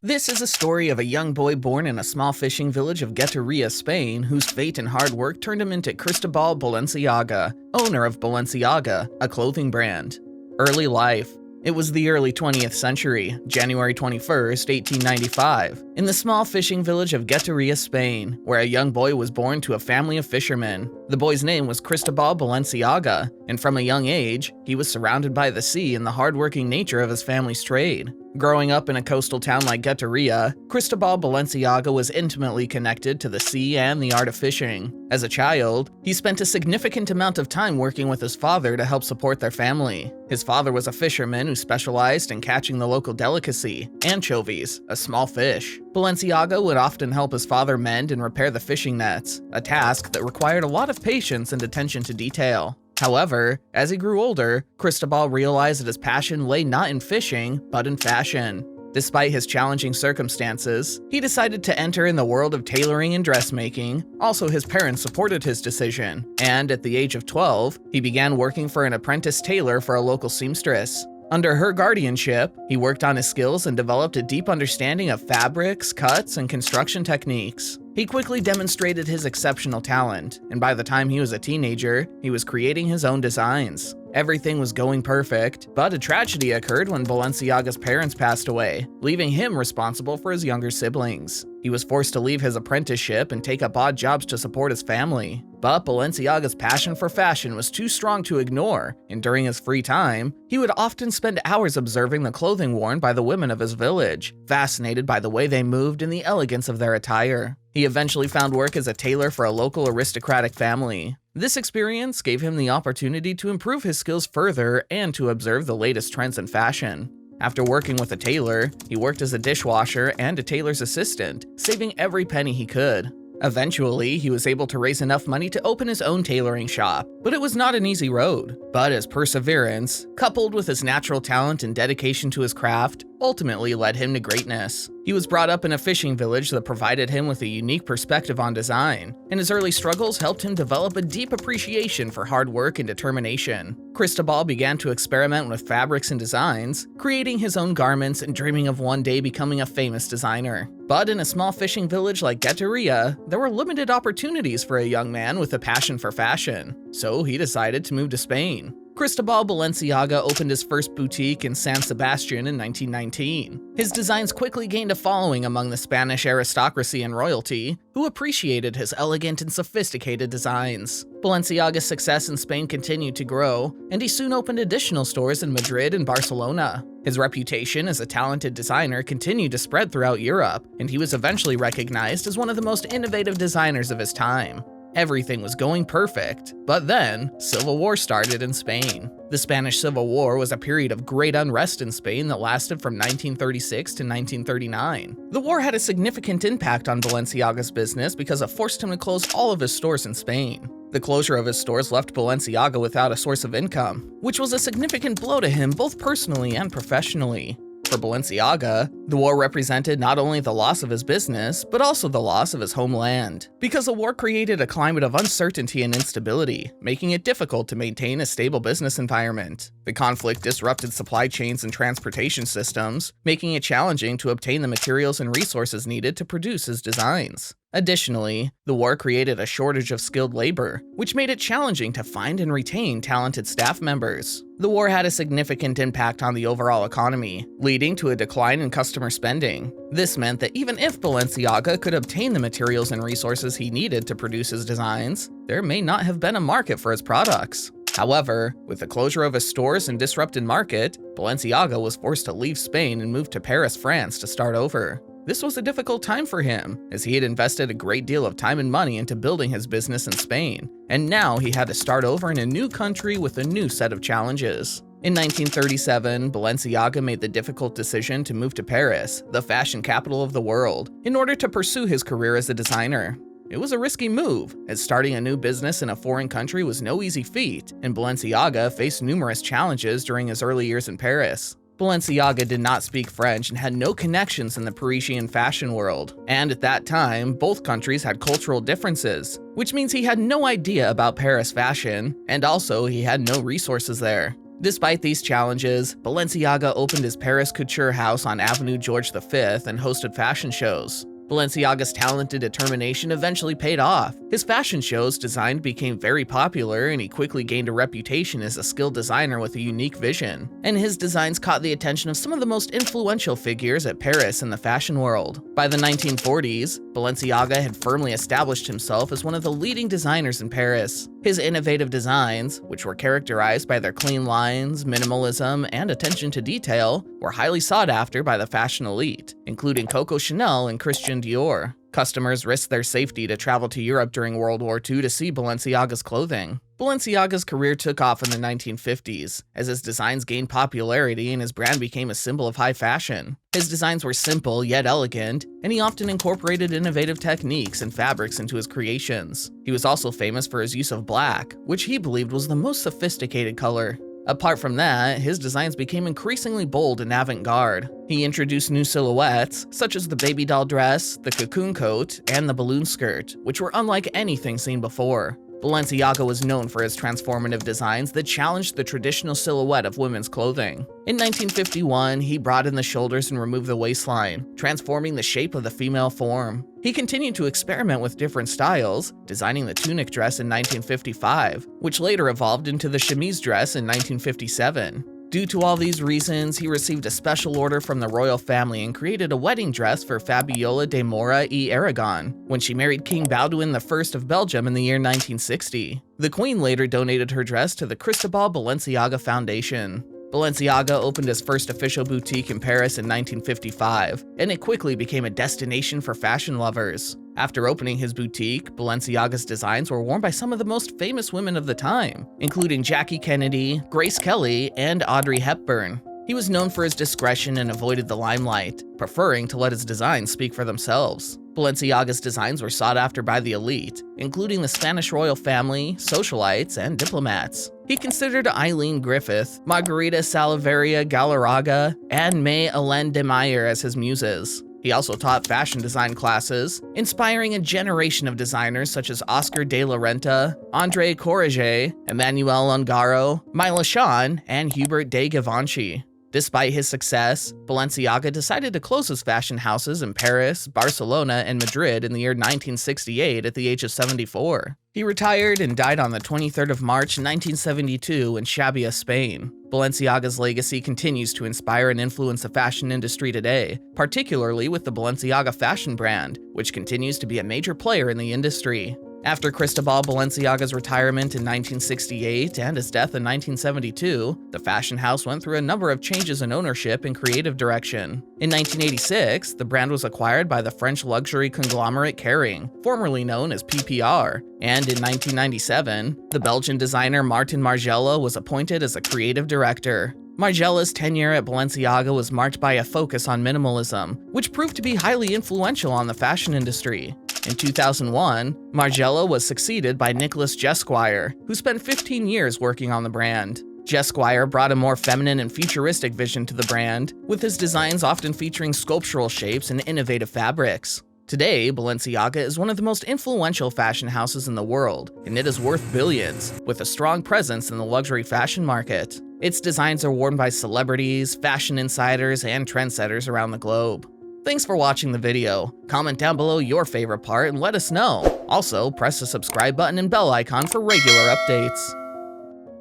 This is a story of a young boy born in a small fishing village of Gueteria, Spain, whose fate and hard work turned him into Cristóbal Balenciaga, owner of Balenciaga, a clothing brand. Early life. It was the early 20th century, January 21st, 1895, in the small fishing village of Gueteria, Spain, where a young boy was born to a family of fishermen. The boy's name was Cristóbal Balenciaga, and from a young age, he was surrounded by the sea and the hardworking nature of his family's trade. Growing up in a coastal town like Gueteria, Cristóbal Balenciaga was intimately connected to the sea and the art of fishing. As a child, he spent a significant amount of time working with his father to help support their family. His father was a fisherman who specialized in catching the local delicacy, anchovies, a small fish. Balenciaga would often help his father mend and repair the fishing nets, a task that required a lot of patience and attention to detail. However, as he grew older, Cristóbal realized that his passion lay not in fishing, but in fashion. Despite his challenging circumstances, he decided to enter in the world of tailoring and dressmaking. Also, his parents supported his decision, and at the age of 12, he began working for an apprentice tailor for a local seamstress. Under her guardianship, he worked on his skills and developed a deep understanding of fabrics, cuts, and construction techniques. He quickly demonstrated his exceptional talent, and by the time he was a teenager, he was creating his own designs. Everything was going perfect, but a tragedy occurred when Balenciaga's parents passed away, leaving him responsible for his younger siblings. He was forced to leave his apprenticeship and take up odd jobs to support his family. But Balenciaga's passion for fashion was too strong to ignore, and during his free time, he would often spend hours observing the clothing worn by the women of his village, fascinated by the way they moved and the elegance of their attire. He eventually found work as a tailor for a local aristocratic family. This experience gave him the opportunity to improve his skills further and to observe the latest trends in fashion. After working with a tailor, he worked as a dishwasher and a tailor's assistant, saving every penny he could. Eventually, he was able to raise enough money to open his own tailoring shop, but it was not an easy road. But his perseverance, coupled with his natural talent and dedication to his craft, ultimately led him to greatness. He was brought up in a fishing village that provided him with a unique perspective on design, and his early struggles helped him develop a deep appreciation for hard work and determination. Cristóbal began to experiment with fabrics and designs, creating his own garments and dreaming of one day becoming a famous designer. But in a small fishing village like Gueteria, there were limited opportunities for a young man with a passion for fashion, so he decided to move to Spain. Cristóbal Balenciaga opened his first boutique in San Sebastian in 1919. His designs quickly gained a following among the Spanish aristocracy and royalty, who appreciated his elegant and sophisticated designs. Balenciaga's success in Spain continued to grow, and he soon opened additional stores in Madrid and Barcelona. His reputation as a talented designer continued to spread throughout Europe, and he was eventually recognized as one of the most innovative designers of his time. Everything was going perfect, but then, Civil War started in Spain. The Spanish Civil War was a period of great unrest in Spain that lasted from 1936 to 1939. The war had a significant impact on Balenciaga's business because it forced him to close all of his stores in Spain. The closure of his stores left Balenciaga without a source of income, which was a significant blow to him both personally and professionally. For Balenciaga, the war represented not only the loss of his business, but also the loss of his homeland, because the war created a climate of uncertainty and instability, making it difficult to maintain a stable business environment. The conflict disrupted supply chains and transportation systems, making it challenging to obtain the materials and resources needed to produce his designs. Additionally, the war created a shortage of skilled labor, which made it challenging to find and retain talented staff members. The war had a significant impact on the overall economy, leading to a decline in customer spending. This meant that even if Balenciaga could obtain the materials and resources he needed to produce his designs, there may not have been a market for his products. However, with the closure of his stores and disrupted market, Balenciaga was forced to leave Spain and move to Paris, France to start over. This was a difficult time for him, as he had invested a great deal of time and money into building his business in Spain, and now he had to start over in a new country with a new set of challenges. In 1937, Balenciaga made the difficult decision to move to Paris, the fashion capital of the world, in order to pursue his career as a designer. It was a risky move, as starting a new business in a foreign country was no easy feat, and Balenciaga faced numerous challenges during his early years in Paris. Balenciaga did not speak French and had no connections in the Parisian fashion world, and at that time, both countries had cultural differences, which means he had no idea about Paris fashion, and also he had no resources there. Despite these challenges, Balenciaga opened his Paris couture house on Avenue George V and hosted fashion shows. Balenciaga's talent and determination eventually paid off. His fashion shows designed became very popular, and he quickly gained a reputation as a skilled designer with a unique vision. And his designs caught the attention of some of the most influential figures at Paris in the fashion world. By the 1940s, Balenciaga had firmly established himself as one of the leading designers in Paris. His innovative designs, which were characterized by their clean lines, minimalism, and attention to detail, were highly sought after by the fashion elite, including Coco Chanel and Christian Dior. Customers risked their safety to travel to Europe during World War II to see Balenciaga's clothing. Balenciaga's career took off in the 1950s, as his designs gained popularity and his brand became a symbol of high fashion. His designs were simple yet elegant, and he often incorporated innovative techniques and fabrics into his creations. He was also famous for his use of black, which he believed was the most sophisticated color. Apart from that, his designs became increasingly bold and avant-garde. He introduced new silhouettes, such as the baby doll dress, the cocoon coat, and the balloon skirt, which were unlike anything seen before. Balenciaga was known for his transformative designs that challenged the traditional silhouette of women's clothing. In 1951, he broadened the shoulders and removed the waistline, transforming the shape of the female form. He continued to experiment with different styles, designing the tunic dress in 1955, which later evolved into the chemise dress in 1957. Due to all these reasons, he received a special order from the royal family and created a wedding dress for Fabiola de Mora y Aragon when she married King Baudouin I of Belgium in the year 1960. The queen later donated her dress to the Cristóbal Balenciaga Foundation. Balenciaga opened his first official boutique in Paris in 1955, and it quickly became a destination for fashion lovers. After opening his boutique, Balenciaga's designs were worn by some of the most famous women of the time, including Jackie Kennedy, Grace Kelly, and Audrey Hepburn. He was known for his discretion and avoided the limelight, preferring to let his designs speak for themselves. Balenciaga's designs were sought after by the elite, including the Spanish royal family, socialites, and diplomats. He considered Eileen Griffith, Margarita Salaverria Galarraga, and May-Hélène de Meyer as his muses. He also taught fashion design classes, inspiring a generation of designers such as Oscar de la Renta, André Corrigé, Emmanuel Ungaro, Mila Shan, and Hubert de Givenchy. Despite his success, Balenciaga decided to close his fashion houses in Paris, Barcelona, and Madrid in the year 1968 at the age of 74. He retired and died on the 23rd of March 1972 in Xàbia, Spain. Balenciaga's legacy continues to inspire and influence the fashion industry today, particularly with the Balenciaga fashion brand, which continues to be a major player in the industry. After Cristóbal Balenciaga's retirement in 1968 and his death in 1972, the fashion house went through a number of changes in ownership and creative direction. In 1986, the brand was acquired by the French luxury conglomerate Kering, formerly known as PPR, and in 1997, the Belgian designer Martin Margiela was appointed as a creative director. Margiela's tenure at Balenciaga was marked by a focus on minimalism, which proved to be highly influential on the fashion industry. In 2001, Margiela was succeeded by Nicolas Jesquire, who spent 15 years working on the brand. Jesquire brought a more feminine and futuristic vision to the brand, with his designs often featuring sculptural shapes and innovative fabrics. Today, Balenciaga is one of the most influential fashion houses in the world, and it is worth billions, with a strong presence in the luxury fashion market. Its designs are worn by celebrities, fashion insiders, and trendsetters around the globe. Thanks for watching the video. Comment down below your favorite part and let us know. Also, press the subscribe button and bell icon for regular updates.